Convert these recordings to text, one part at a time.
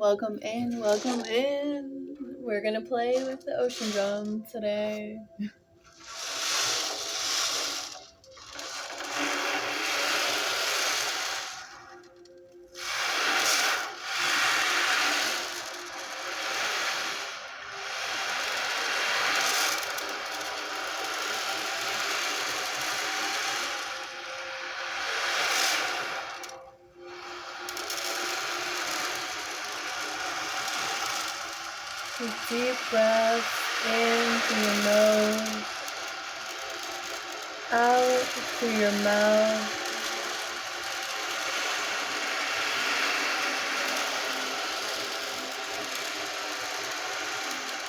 Welcome in, welcome in. We're gonna play with the ocean drum today. Take deep breaths in through your nose, out through your mouth.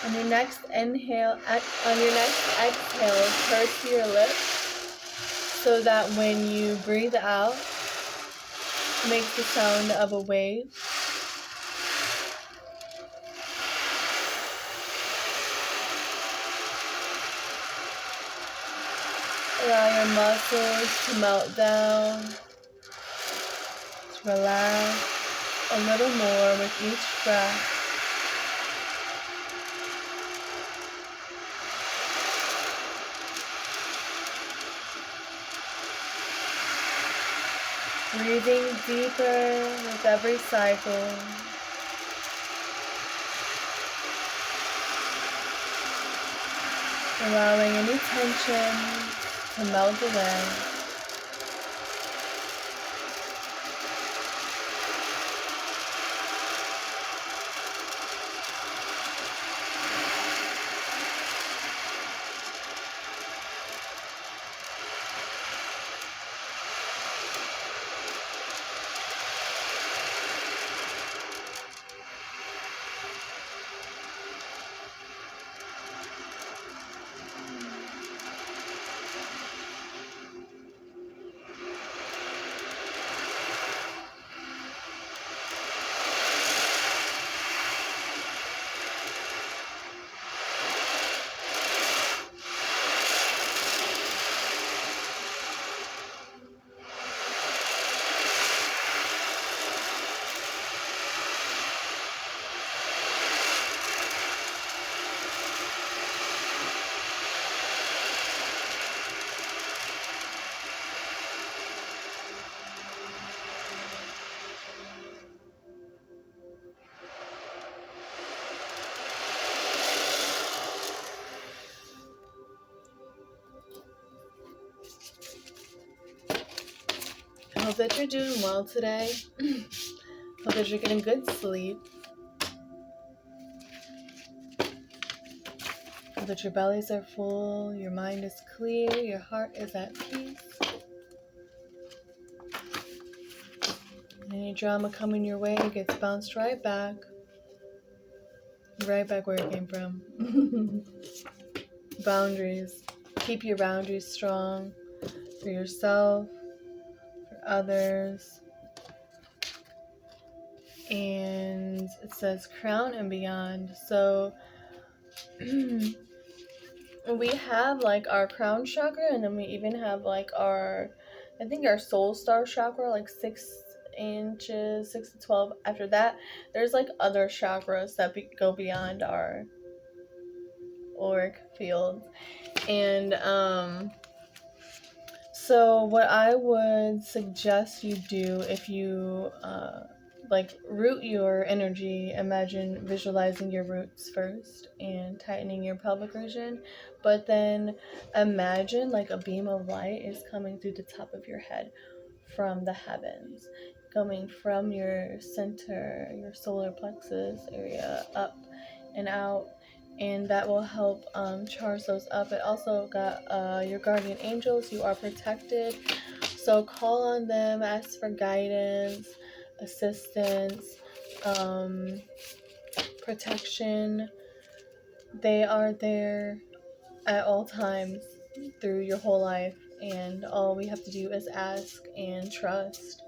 On your next inhale, on your next exhale, purse your lips so that when you breathe out, it makes the sound of a wave. Allow your muscles to melt down, to relax a little more with each breath. Breathing deeper with every cycle. Allowing any tension to melt away. I hope that you're doing well today. Hope that you're getting good sleep. Hope that your bellies are full, your mind is clear, your heart is at peace. And any drama coming your way gets bounced right back where it came from. Boundaries. Keep your boundaries strong for yourself, for others. And it says crown and beyond. So we have like our crown chakra, and then we even have like our soul star chakra, like 6 inches, 6 to 12. After that, there's like other chakras that go beyond our auric field. And so what I would suggest you do, if you like root your energy, imagine visualizing your roots first and tightening your pelvic region, but then imagine like a beam of light is coming through the top of your head from the heavens, coming from your center, your solar plexus area, up and out, and that will help charge those up. It also got your guardian angels. You are protected, so call on them, ask for guidance, assistance, protection. They are there at all times through your whole life, and all we have to do is ask and trust.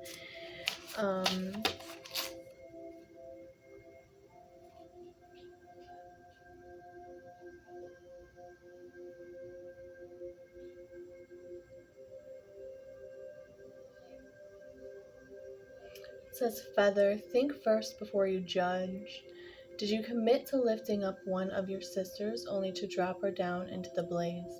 It's says, Feather, think first before you judge. Did you commit to lifting up one of your sisters only to drop her down into the blaze?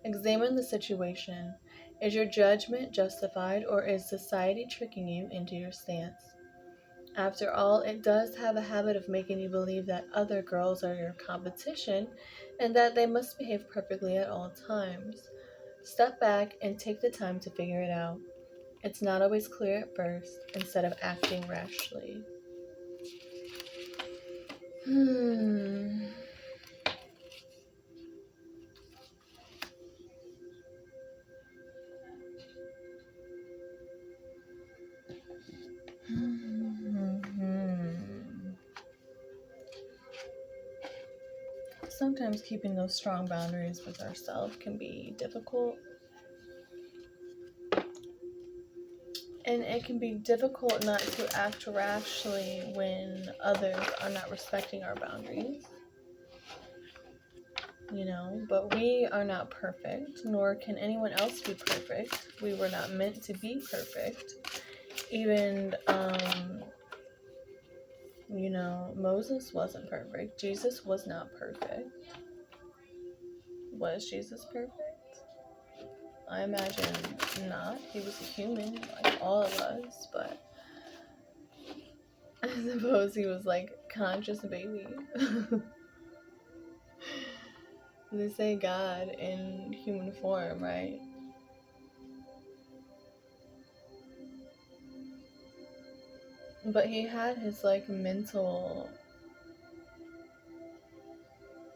Examine the situation. Is your judgment justified, or is society tricking you into your stance? After all, it does have a habit of making you believe that other girls are your competition and that they must behave perfectly at all times. Step back and take the time to figure it out. It's not always clear at first, instead of acting rashly. Hmm. Sometimes keeping those strong boundaries with ourselves can be difficult. And it can be difficult not to act rashly when others are not respecting our boundaries. But we are not perfect, nor can anyone else be perfect. We were not meant to be perfect. Even, Moses wasn't perfect. Jesus was not perfect. Was Jesus perfect? I imagine not. He was a human, like all of us, but I suppose he was like conscious baby. They say God in human form, right? But he had his like mental,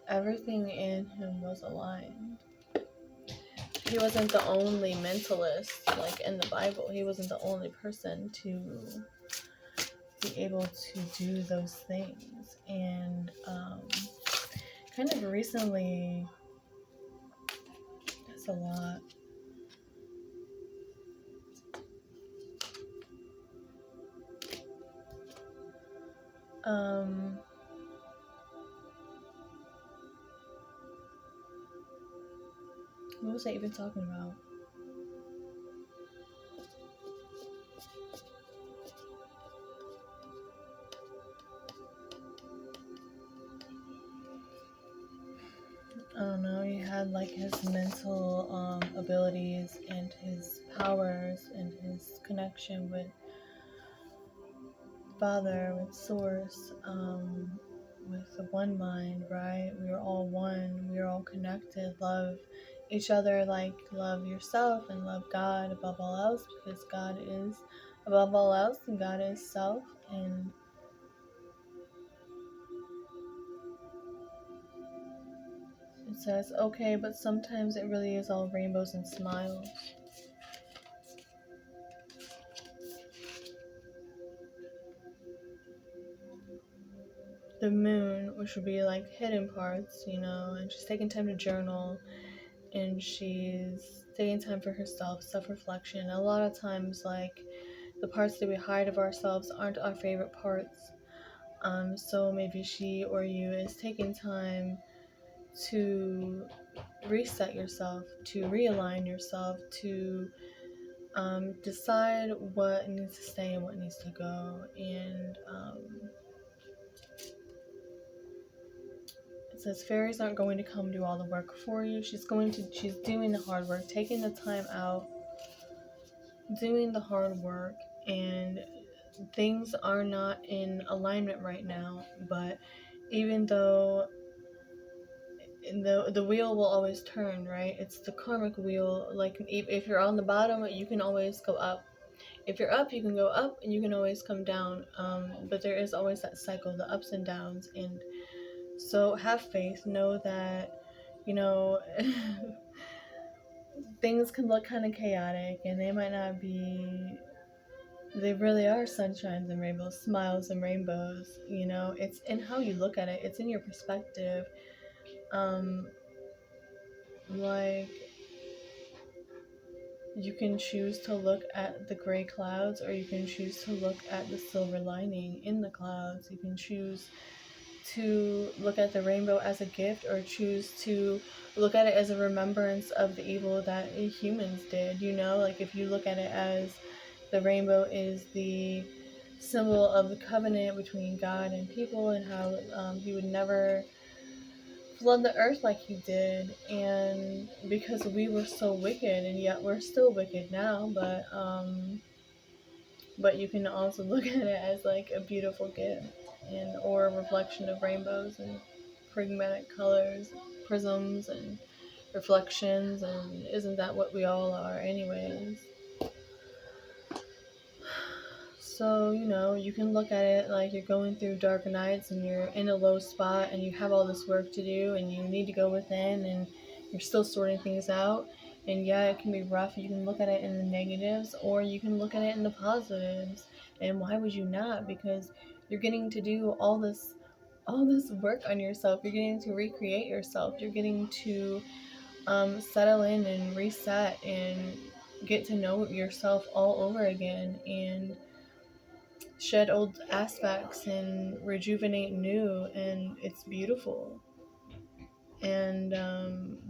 everything in him was aligned. He wasn't the only mentalist like in the Bible. He wasn't the only person to be able to do those things. And kind of recently, that's a lot. What was I even talking about? I don't know, he had like his mental abilities and his powers and his connection with Father, with Source, with the one mind, right? We are all one, we are all connected. Love each other like love yourself, and love God above all else, because God is above all else and God is self. And it says, okay, but sometimes it really is all rainbows and smiles. The moon, which would be like hidden parts, and she's taking time to journal, and she's taking time for herself, self-reflection. A lot of times, like, the parts that we hide of ourselves aren't our favorite parts. So maybe she or you is taking time to reset yourself, to realign yourself, to decide what needs to stay and what needs to go. And it says fairies aren't going to come do all the work for you. She's doing the hard work, taking the time out, doing the hard work, and things are not in alignment right now. But even though the wheel will always turn, right? It's the karmic wheel. Like if you're on the bottom, you can always go up. If you're up, you can go up, and you can always come down. But there is always that cycle, the ups and downs. And so have faith. Know that, things can look kind of chaotic, and they might not be. They really are sunshines and rainbows, smiles and rainbows. It's in how you look at it. It's in your perspective. Like, you can choose to look at the gray clouds, or you can choose to look at the silver lining in the clouds. You can choose to look at the rainbow as a gift, or choose to look at it as a remembrance of the evil that humans did. Like, if you look at it as the rainbow is the symbol of the covenant between God and people, and how he would never flood the earth like he did, and because we were so wicked, and yet we're still wicked now, but you can also look at it as like a beautiful gift, and or a reflection of rainbows and prismatic colors, prisms and reflections, and isn't that what we all are anyways? So, you can look at it like you're going through dark nights and you're in a low spot and you have all this work to do and you need to go within and you're still sorting things out. And yeah, it can be rough. You can look at it in the negatives or you can look at it in the positives. And why would you not? Because you're getting to do all this work on yourself. You're getting to recreate yourself. You're getting to settle in and reset and get to know yourself all over again and shed old aspects and rejuvenate new, and it's beautiful. And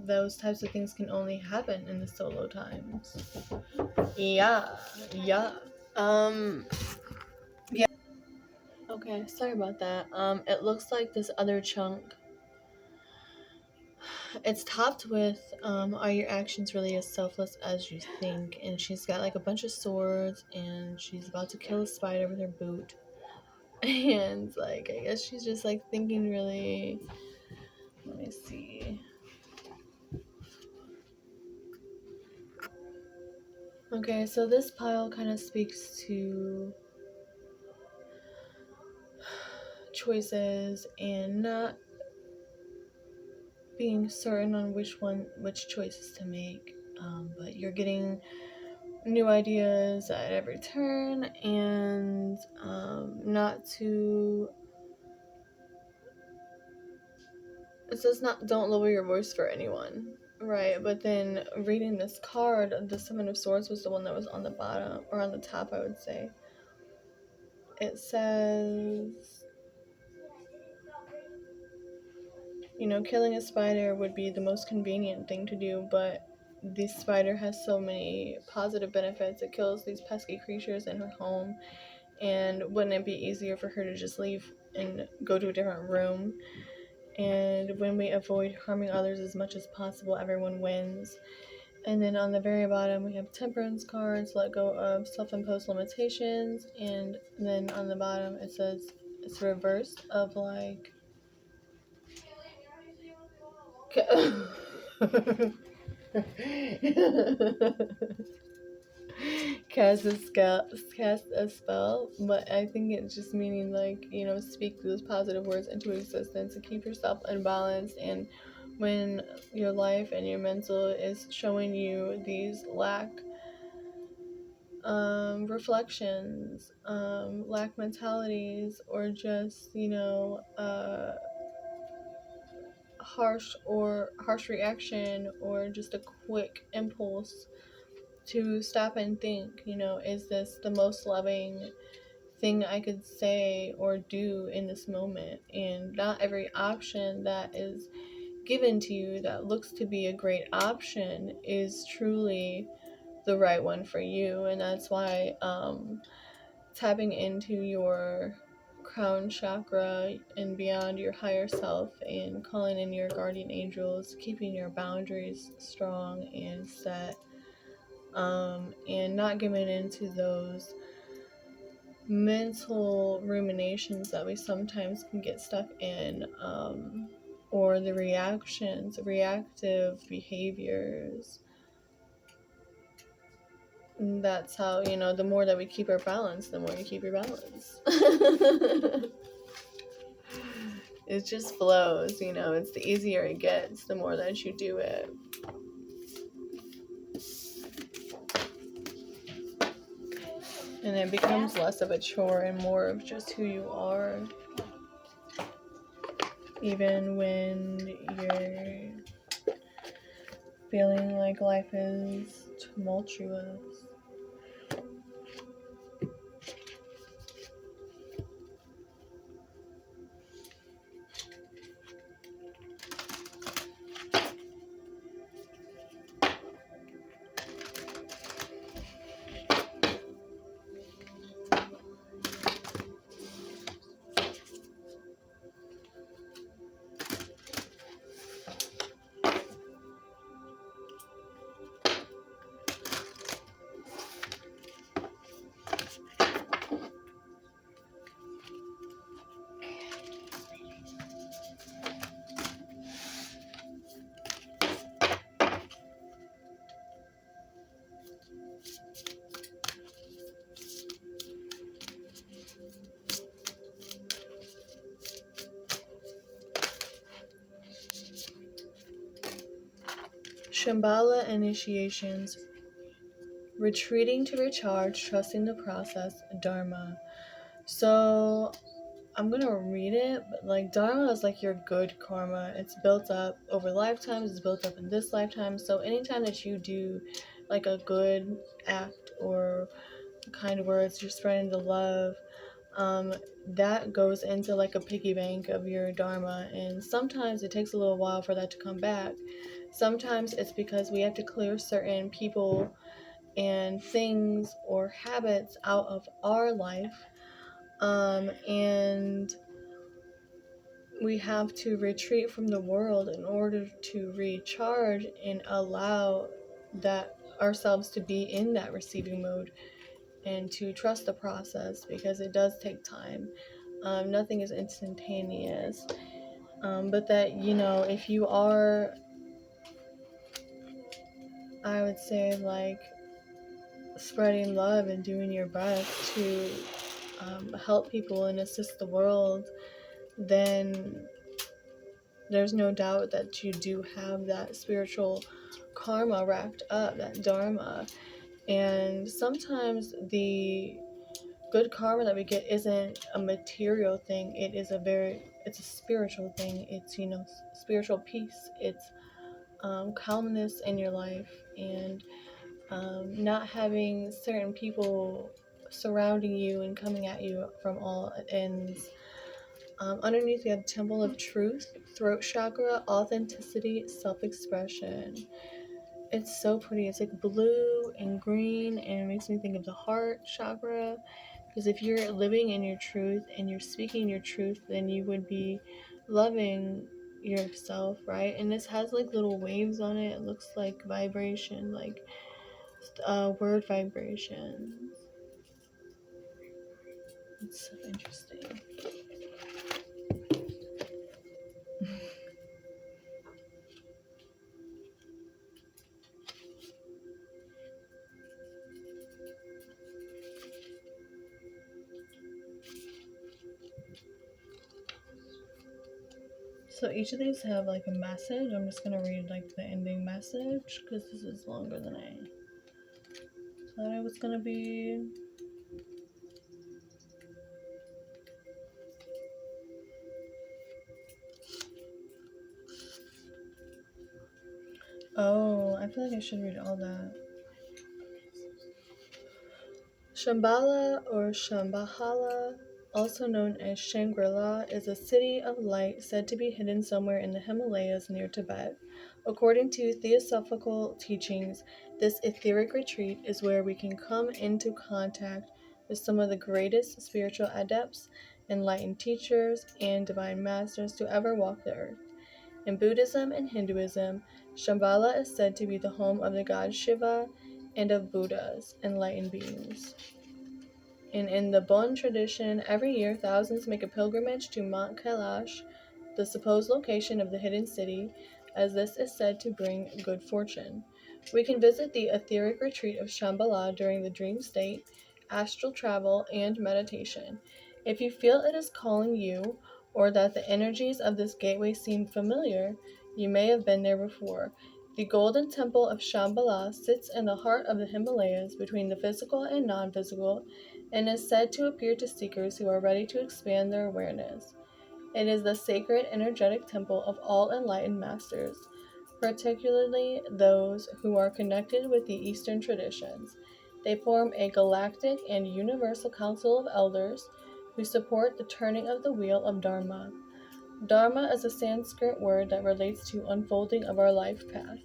those types of things can only happen in the solo times. Yeah. Um yeah. Okay, sorry about that. It looks like this other chunk, it's topped with are your actions really as selfless as you think? And she's got like a bunch of swords and she's about to kill a spider with her boot. And like I guess she's just like thinking really, let me see. Okay, so this pile kind of speaks to choices and not being certain on which choices to make. But you're getting new ideas at every turn, and not to. It says not don't lower your voice for anyone, right? But then reading this card, the Seven of Swords was the one that was on the bottom or on the top, I would say. It says, killing a spider would be the most convenient thing to do, but this spider has so many positive benefits. It kills these pesky creatures in her home, and wouldn't it be easier for her to just leave and go to a different room? And when we avoid harming others as much as possible, everyone wins. And then on the very bottom, we have temperance cards, let go of self-imposed limitations, and then on the bottom it says it's reversed of like cast a spell, but I think it's just meaning like, speak those positive words into existence to keep yourself unbalanced. And when your life and your mental is showing you these reflections, lack mentalities, or just, harsh reaction, or just a quick impulse to stop and think, is this the most loving thing I could say or do in this moment? And not every option that is given to you that looks to be a great option is truly the right one for you. And that's why tapping into your crown chakra and beyond, your higher self, and calling in your guardian angels, keeping your boundaries strong and set, and not giving into those mental ruminations that we sometimes can get stuck in, or the reactive behaviors. And that's how, the more that we keep our balance, the more you keep your balance. It just flows, it's the easier it gets, the more that you do it. And it becomes less of a chore and more of just who you are. Even when you're feeling like life is tumultuous. Shambhala initiations, retreating to recharge, trusting the process, Dharma. So I'm gonna read it, but like Dharma is like your good karma. It's built up over lifetimes, it's built up in this lifetime. So anytime that you do like a good act or kind words, you're spreading the love, that goes into like a piggy bank of your dharma, and sometimes it takes a little while for that to come back. Sometimes it's because we have to clear certain people and things or habits out of our life, and we have to retreat from the world in order to recharge and allow that ourselves to be in that receiving mode and to trust the process, because it does take time. Nothing is instantaneous. But that, if you are, I would say, like, spreading love and doing your best to help people and assist the world, then there's no doubt that you do have that spiritual karma racked up, that dharma. And sometimes the good karma that we get isn't a material thing. It's a spiritual thing. It's, spiritual peace. It's calmness in your life, and not having certain people surrounding you and coming at you from all ends. Underneath, you have Temple of Truth, Throat Chakra, Authenticity, Self-Expression. It's so pretty. It's like blue and green, and it makes me think of the heart chakra. Because if you're living in your truth and you're speaking your truth, then you would be loving yourself, right? And this has like little waves on it. It looks like vibration, like word vibrations. It's so interesting. So each of these have like a message. I'm just gonna read like the ending message because this is longer than I thought it was gonna be. Oh, I feel like I should read all that. Shambhala or Shambhala, also known as Shangri-La, is a city of light said to be hidden somewhere in the Himalayas near Tibet. According to theosophical teachings, this etheric retreat is where we can come into contact with some of the greatest spiritual adepts, enlightened teachers, and divine masters to ever walk the earth. In Buddhism and Hinduism, Shambhala is said to be the home of the god Shiva and of Buddhas, enlightened beings. And in the Bon tradition, every year thousands make a pilgrimage to Mount Kailash, the supposed location of the hidden city, as this is said to bring good fortune. We can visit the etheric retreat of Shambhala during the dream state, astral travel, and meditation. If you feel it is calling you, or that the energies of this gateway seem familiar, you may have been there before. The Golden Temple of Shambhala sits in the heart of the Himalayas between the physical and non-physical, and is said to appear to seekers who are ready to expand their awareness. It is the sacred energetic temple of all enlightened masters, particularly those who are connected with the Eastern traditions. They form a galactic and universal council of elders who support the turning of the wheel of Dharma. Dharma is a Sanskrit word that relates to unfolding of our life path.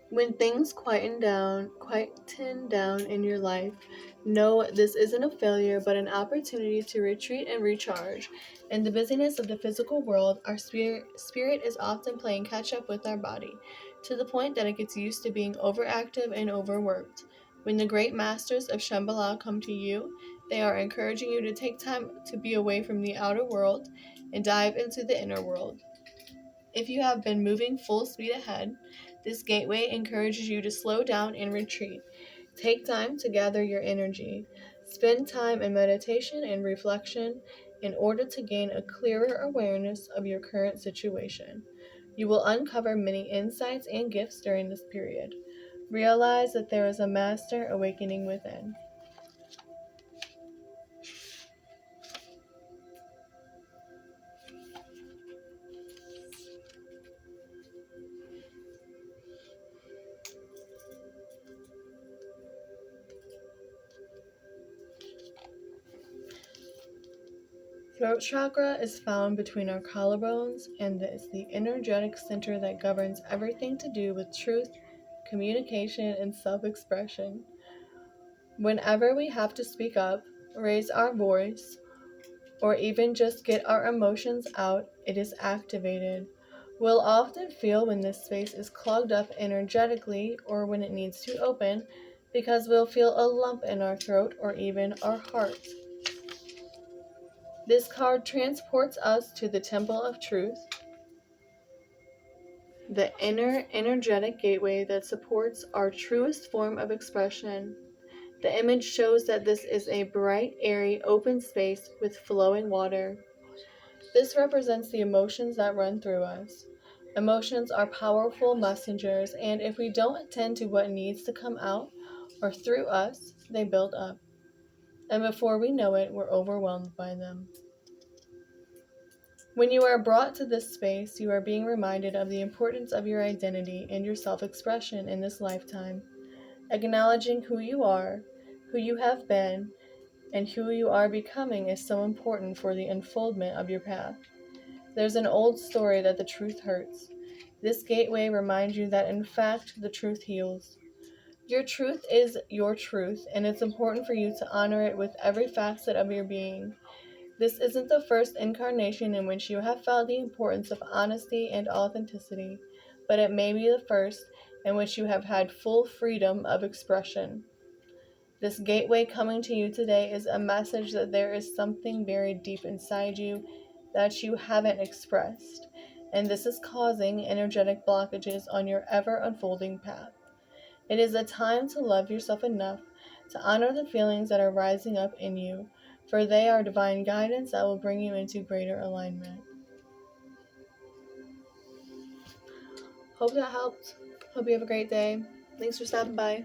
When things quieten down in your life, know this isn't a failure but an opportunity to retreat and recharge. In the busyness of the physical world, our spirit is often playing catch up with our body, to the point that it gets used to being overactive and overworked. When the great masters of Shambhala come to you, they are encouraging you to take time to be away from the outer world and dive into the inner world. If you have been moving full speed ahead, this gateway encourages you to slow down and retreat. Take time to gather your energy. Spend time in meditation and reflection in order to gain a clearer awareness of your current situation. You will uncover many insights and gifts during this period. Realize that there is a master awakening within. Throat chakra is found between our collarbones and is the energetic center that governs everything to do with truth, communication, and self expression. Whenever we have to speak up, raise our voice, or even just get our emotions out, it is activated. We'll often feel when this space is clogged up energetically or when it needs to open because we'll feel a lump in our throat or even our heart. This card transports us to the Temple of Truth, the inner energetic gateway that supports our truest form of expression. The image shows that this is a bright, airy, open space with flowing water. This represents the emotions that run through us. Emotions are powerful messengers, and if we don't attend to what needs to come out or through us, they build up. And before we know it, we're overwhelmed by them. When you are brought to this space, you are being reminded of the importance of your identity and your self-expression in this lifetime. Acknowledging who you are, who you have been, and who you are becoming is so important for the unfoldment of your path. There's an old story that the truth hurts. This gateway reminds you that in fact the truth heals. Your truth is your truth, and it's important for you to honor it with every facet of your being. This isn't the first incarnation in which you have felt the importance of honesty and authenticity, but it may be the first in which you have had full freedom of expression. This gateway coming to you today is a message that there is something buried deep inside you that you haven't expressed, and this is causing energetic blockages on your ever unfolding path. It is a time to love yourself enough to honor the feelings that are rising up in you, for they are divine guidance that will bring you into greater alignment. Hope that helped. Hope you have a great day. Thanks for stopping by.